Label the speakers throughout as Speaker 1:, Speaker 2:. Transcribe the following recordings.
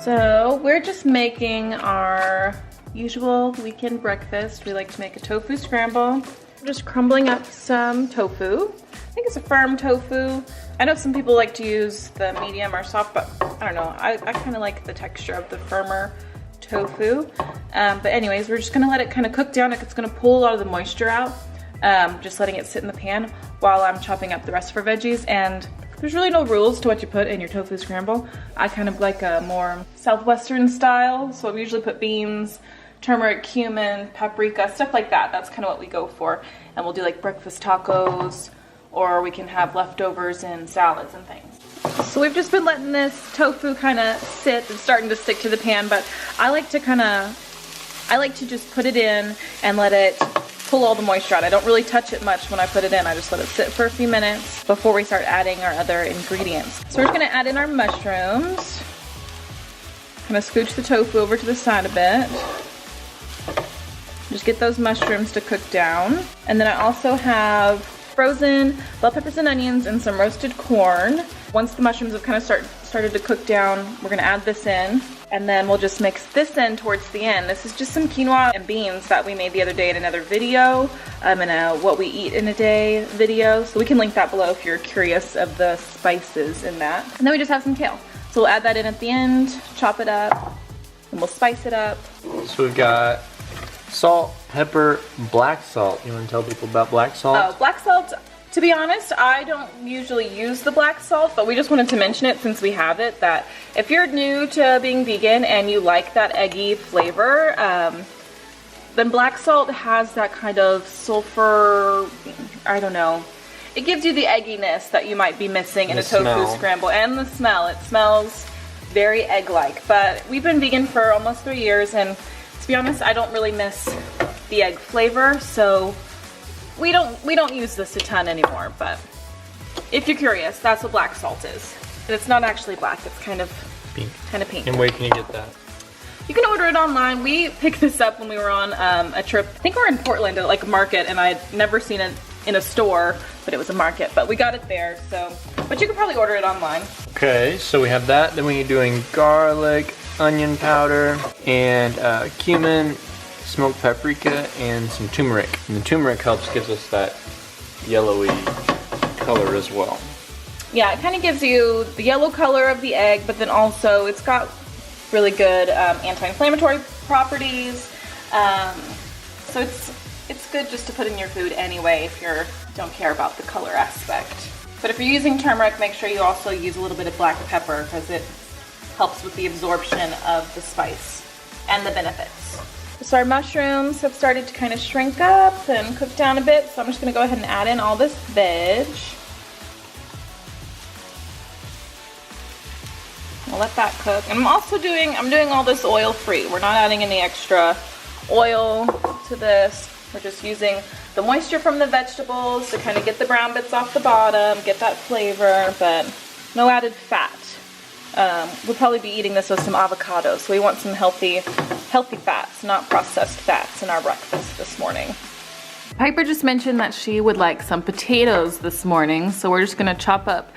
Speaker 1: So we're just making our usual weekend breakfast. We like to make a tofu scramble. We're just crumbling up some tofu. I think it's a firm tofu. I know some people like to use the medium or soft, but I don't know. I kind of like the texture of the firmer tofu. But anyways, we're just gonna let it kind of cook down. It's gonna pull a lot of the moisture out. Just letting it sit in the pan while I'm chopping up the rest of our veggies. And there's really no rules to what you put in your tofu scramble. I kind of like a more Southwestern style. So we usually put beans, turmeric, cumin, paprika, stuff like that. That's kind of what we go for. And we'll do like breakfast tacos, or we can have leftovers in salads and things. So we've just been letting this tofu kind of sit. It's starting to stick to the pan, but I like to just put it in and let it pull all the moisture out. I don't really touch it much when I put it in. I just let it sit for a few minutes before we start adding our other ingredients. So we're just gonna add in our mushrooms. Kind of scooch the tofu over to the side a bit. Just get those mushrooms to cook down. And then I also have frozen bell peppers and onions and some roasted corn. Once the mushrooms have kind of started to cook down, we're gonna add this in. And then we'll just mix this in towards the end. This is just some quinoa and beans that we made the other day in another video, in a what we eat in a day video. So we can link that below if you're curious of the spices in that. And then we just have some kale. So we'll add that in at the end, chop it up, and we'll spice it up.
Speaker 2: So we've got salt, pepper, black salt. You want to tell people about black salt?
Speaker 1: Oh, black salt. To be honest, I don't usually use the black salt, but we just wanted to mention it since we have it, that if you're new to being vegan and you like that eggy flavor, then black salt has that kind of sulfur, I don't know. It gives you the egginess that you might be missing in a tofu scramble, and the smell. It smells very egg-like, but we've been vegan for almost 3 years, and to be honest, I don't really miss the egg flavor, so we don't use this a ton anymore. But if you're curious, that's what black salt is. And it's not actually black, it's kind of pink.
Speaker 2: And where can you get that?
Speaker 1: You can order it online. We picked this up when we were on a trip. I think we were in Portland at like a market, and I'd never seen it in a store, but it was a market. But we got it there, so. But you can probably order it online.
Speaker 2: Okay, so we have that. Then we're doing garlic, onion powder, and cumin, smoked paprika, and some turmeric. And the turmeric gives us that yellowy color as well.
Speaker 1: Yeah, it kind of gives you the yellow color of the egg, but then also it's got really good anti-inflammatory properties. So it's good just to put in your food anyway if you don't care about the color aspect. But if you're using turmeric, make sure you also use a little bit of black pepper because it helps with the absorption of the spice and the benefits. So our mushrooms have started to kind of shrink up and cook down a bit, so I'm just gonna go ahead and add in all this veg. I'll let that cook. And I'm doing all this oil free. We're not adding any extra oil to this. We're just using the moisture from the vegetables to kind of get the brown bits off the bottom, get that flavor, but no added fat. We'll probably be eating this with some avocado, so we want some healthy fats, not processed fats in our breakfast this morning. Piper just mentioned that she would like some potatoes this morning, so we're just gonna chop up,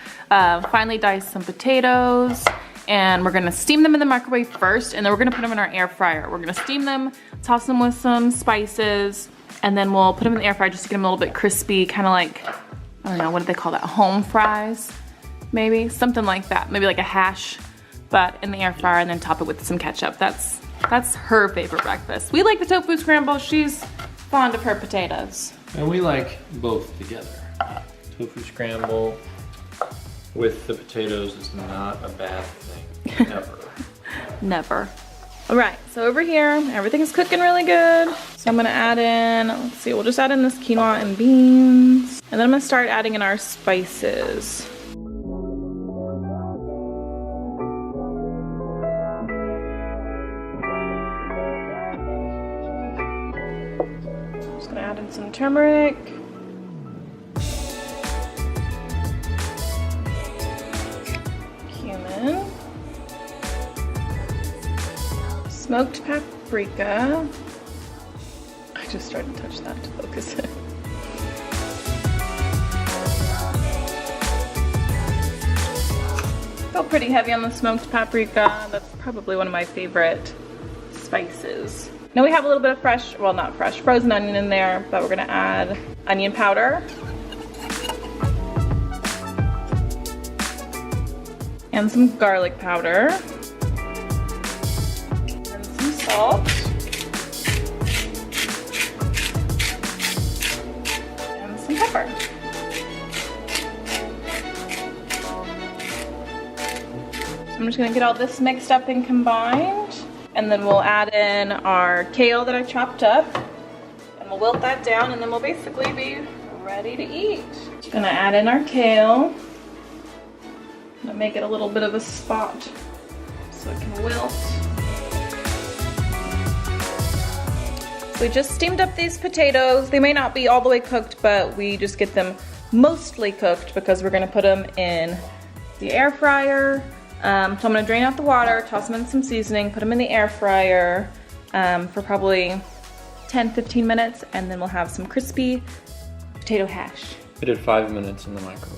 Speaker 1: finely dice some potatoes, and we're gonna steam them in the microwave first, and then we're gonna put them in our air fryer. We're gonna steam them, toss them with some spices, and then we'll put them in the air fryer just to get them a little bit crispy, kind of like, I don't know, what do they call that, home fries? Maybe, something like that. Maybe like a hash, but in the air fryer, and then top it with some ketchup. That's her favorite breakfast. We like the tofu scramble, she's fond of her potatoes.
Speaker 2: And we like both together. Tofu scramble with the potatoes is not a bad thing, ever.
Speaker 1: Never. All right, so over here, everything is cooking really good. So I'm gonna add in, let's see, we'll just add in this quinoa and beans. And then I'm gonna start adding in our spices. Just gonna add in some turmeric. smoked paprika. I just started to touch that to focus it. Felt pretty heavy on the smoked paprika. That's probably one of my favorite spices. Now we have a little bit of fresh, well not fresh, frozen onion in there, but we're gonna add onion powder. And some garlic powder. And some salt. And some pepper. So I'm just gonna get all this mixed up and combined. And then we'll add in our kale that I chopped up. And we'll wilt that down and then we'll basically be ready to eat. Just gonna add in our kale. Gonna make it a little bit of a spot so it can wilt. So we just steamed up these potatoes. They may not be all the way cooked, but we just get them mostly cooked because we're gonna put them in the air fryer. So I'm gonna drain out the water, toss them in some seasoning, put them in the air fryer for probably 10-15 minutes, and then we'll have some crispy potato hash.
Speaker 2: We did 5 minutes in the microwave.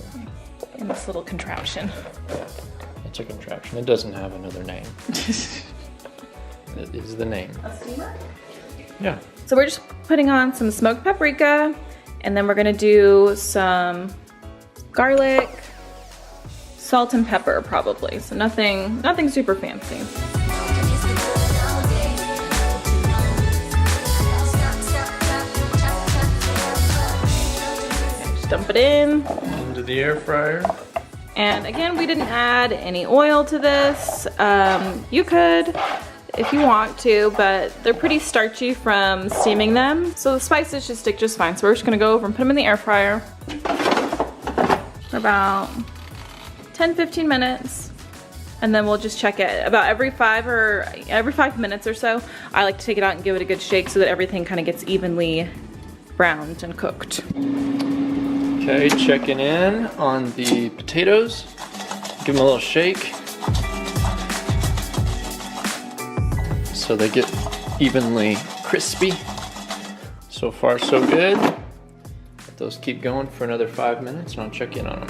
Speaker 1: In this little contraption.
Speaker 2: Yeah, it's a contraption. It doesn't have another name. It is the name.
Speaker 1: A steamer?
Speaker 2: Yeah.
Speaker 1: So we're just putting on some smoked paprika, and then we're gonna do some garlic, salt and pepper probably. So nothing super fancy. Okay, just dump it in.
Speaker 2: Into the air fryer.
Speaker 1: And again, we didn't add any oil to this. You could if you want to, but they're pretty starchy from steaming them. So the spices should stick just fine. So we're just gonna go over and put them in the air fryer for about 10-15 minutes. And then we'll just check it about every 5 minutes or so. I like to take it out and give it a good shake so that everything kind of gets evenly browned and cooked.
Speaker 2: Okay, checking in on the potatoes. Give them a little shake so they get evenly crispy. So far, so good. Let those keep going for another 5 minutes and I'll check in on them.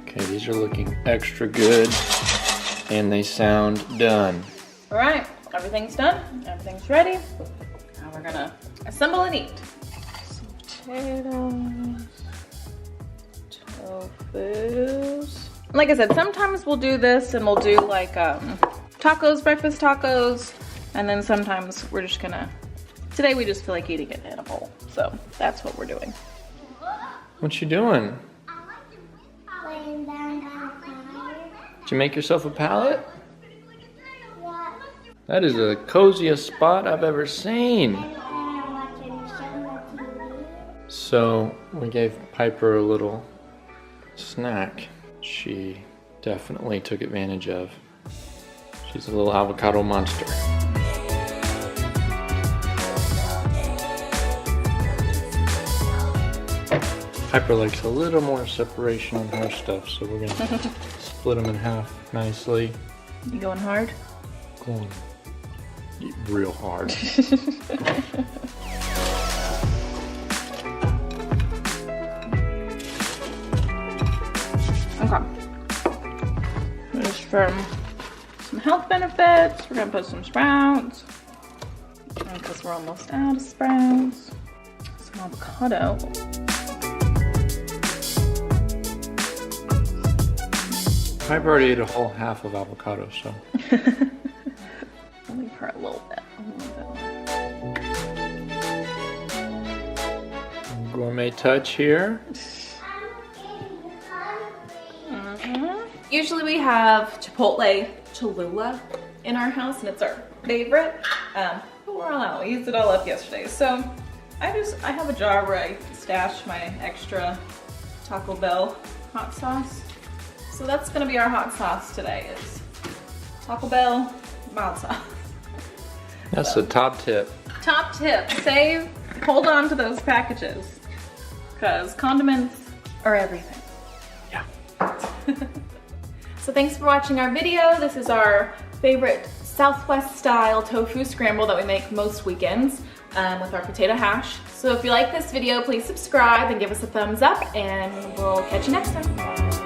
Speaker 2: Okay, these are looking extra good and they sound done.
Speaker 1: All right, everything's done. Everything's ready. Now we're gonna assemble and eat. Some potatoes, tofus. Like I said, sometimes we'll do this and we'll do like tacos, breakfast tacos, and then sometimes we're just gonna, today we just feel like eating it in a bowl. So that's what we're doing.
Speaker 2: What you doing? Did you make yourself a pallet?
Speaker 3: Yeah.
Speaker 2: That is the coziest spot I've ever seen. So we gave Piper a little snack. She definitely took advantage of. She's a little avocado monster. Piper likes a little more separation on her stuff, so we're gonna split them in half nicely.
Speaker 1: You going hard?
Speaker 2: Going real hard.
Speaker 1: Okay. Just for some health benefits, we're gonna put some sprouts. Because we're almost out of sprouts. Some avocado.
Speaker 2: I've already ate a whole half of avocado, so.
Speaker 1: I'll leave her a little bit.
Speaker 2: Gourmet touch here.
Speaker 1: Usually we have Chipotle Cholula in our house, and it's our favorite. But we're all out. We used it all up yesterday. So I have a jar where I stash my extra Taco Bell hot sauce. So that's gonna be our hot sauce today, is Taco Bell mild sauce.
Speaker 2: That's the top tip.
Speaker 1: Top tip, hold on to those packages, because condiments are everything.
Speaker 2: Yeah.
Speaker 1: So thanks for watching our video. This is our favorite Southwest style tofu scramble that we make most weekends with our potato hash. So if you like this video, please subscribe and give us a thumbs up, and we'll catch you next time.